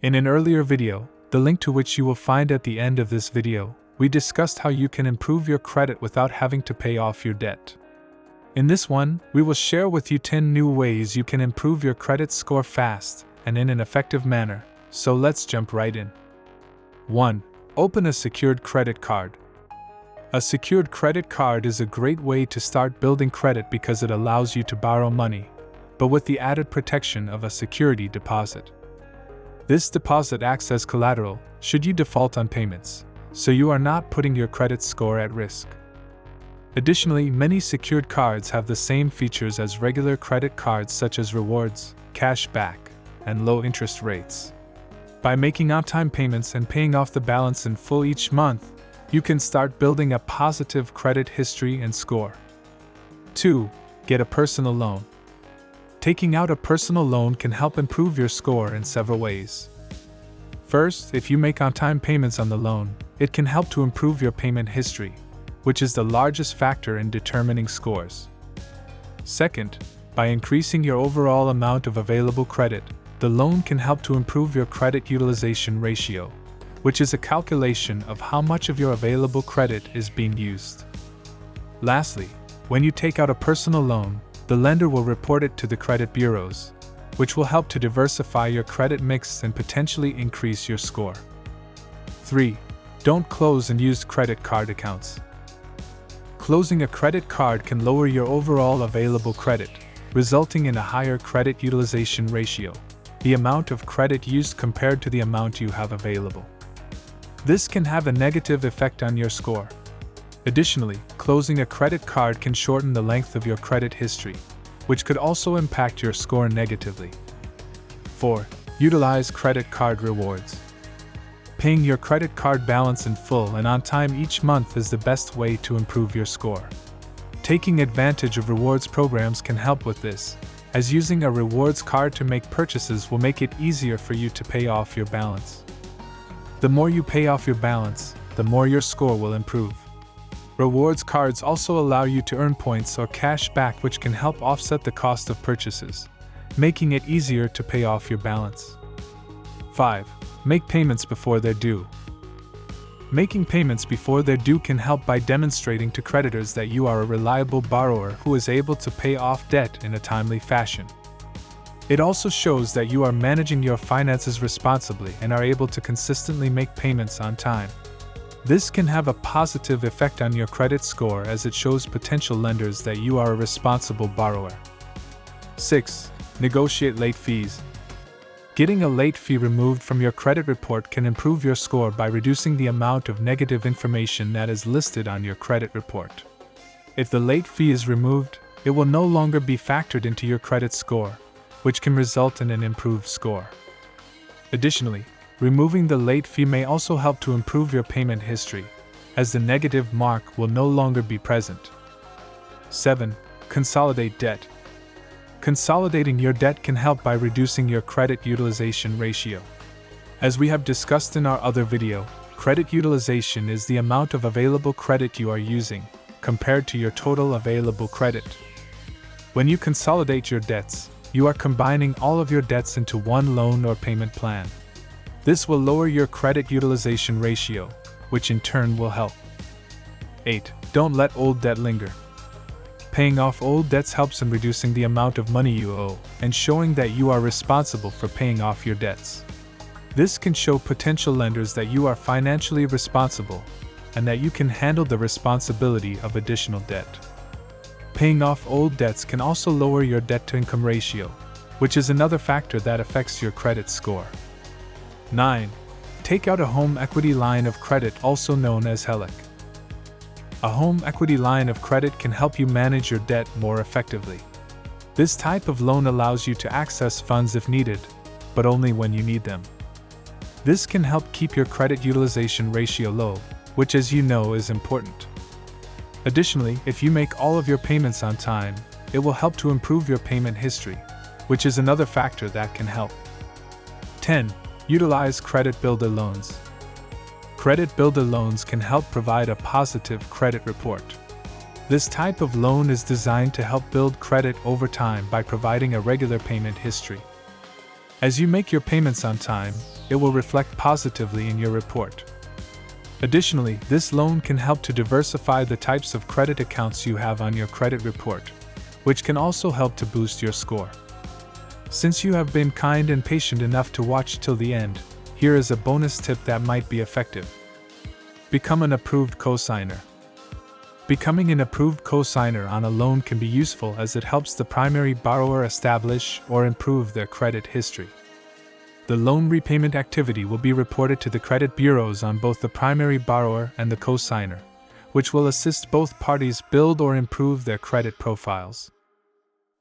In an earlier video, the link to which you will find at the end of this video, we discussed how you can improve your credit without having to pay off your debt. In this one, we will share with you 10 new ways you can improve your credit score fast and in an effective manner, so let's jump right in. 1. Open a secured credit card. A secured credit card is a great way to start building credit because it allows you to borrow money, but with the added protection of a security deposit. This deposit acts as collateral should you default on payments, so you are not putting your credit score at risk. Additionally, many secured cards have the same features as regular credit cards such as rewards, cash back, and low interest rates. By making on-time payments and paying off the balance in full each month, you can start building a positive credit history and score. 2. Get a personal loan. Taking out a personal loan can help improve your score in several ways. First, if you make on-time payments on the loan, it can help to improve your payment history, which is the largest factor in determining scores. Second, by increasing your overall amount of available credit, the loan can help to improve your credit utilization ratio, which is a calculation of how much of your available credit is being used. Lastly, when you take out a personal loan, the lender will report it to the credit bureaus, which will help to diversify your credit mix and potentially increase your score. 3. Don't close and use credit card accounts. Closing a credit card can lower your overall available credit, resulting in a higher credit utilization ratio, the amount of credit used compared to the amount you have available. This can have a negative effect on your score. Additionally, closing a credit card can shorten the length of your credit history, which could also impact your score negatively. 4. Utilize credit card rewards. Paying your credit card balance in full and on time each month is the best way to improve your score. Taking advantage of rewards programs can help with this, as using a rewards card to make purchases will make it easier for you to pay off your balance. The more you pay off your balance, the more your score will improve. Rewards cards also allow you to earn points or cash back, which can help offset the cost of purchases, making it easier to pay off your balance. 5. Make payments before they're due. Making payments before they're due can help by demonstrating to creditors that you are a reliable borrower who is able to pay off debt in a timely fashion. It also shows that you are managing your finances responsibly and are able to consistently make payments on time. This can have a positive effect on your credit score as it shows potential lenders that you are a responsible borrower. 6. Negotiate late fees. Getting a late fee removed from your credit report can improve your score by reducing the amount of negative information that is listed on your credit report. If the late fee is removed, it will no longer be factored into your credit score, which can result in an improved score. Additionally, removing the late fee may also help to improve your payment history, as the negative mark will no longer be present. 7. Consolidate debt. Consolidating your debt can help by reducing your credit utilization ratio. As we have discussed in our other video, credit utilization is the amount of available credit you are using, compared to your total available credit. When you consolidate your debts, you are combining all of your debts into one loan or payment plan. This will lower your credit utilization ratio, which in turn will help. 8. Don't let old debt linger. Paying off old debts helps in reducing the amount of money you owe and showing that you are responsible for paying off your debts. This can show potential lenders that you are financially responsible and that you can handle the responsibility of additional debt. Paying off old debts can also lower your debt-to-income ratio, which is another factor that affects your credit score. 9. Take out a home equity line of credit, also known as HELOC. A home equity line of credit can help you manage your debt more effectively. This type of loan allows you to access funds if needed, but only when you need them. This can help keep your credit utilization ratio low, which, as you know, is important. Additionally, if you make all of your payments on time, it will help to improve your payment history, which is another factor that can help. 10. Utilize Credit Builder loans. Credit Builder loans can help provide a positive credit report. This type of loan is designed to help build credit over time by providing a regular payment history. As you make your payments on time, it will reflect positively in your report. Additionally, this loan can help to diversify the types of credit accounts you have on your credit report, which can also help to boost your score. Since you have been kind and patient enough to watch till the end, here is a bonus tip that might be effective. Become an approved cosigner. Becoming an approved cosigner on a loan can be useful as it helps the primary borrower establish or improve their credit history. The loan repayment activity will be reported to the credit bureaus on both the primary borrower and the cosigner, which will assist both parties build or improve their credit profiles.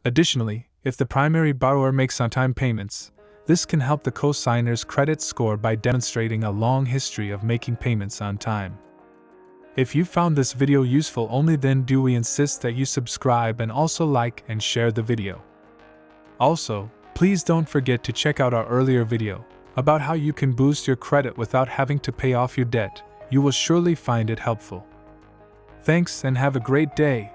Additionally, if the primary borrower makes on-time payments, this can help the cosigner's credit score by demonstrating a long history of making payments on time. If you found this video useful, only then do we insist that you subscribe and also like and share the video. Also, please don't forget to check out our earlier video about how you can boost your credit without having to pay off your debt. You will surely find it helpful. Thanks and have a great day.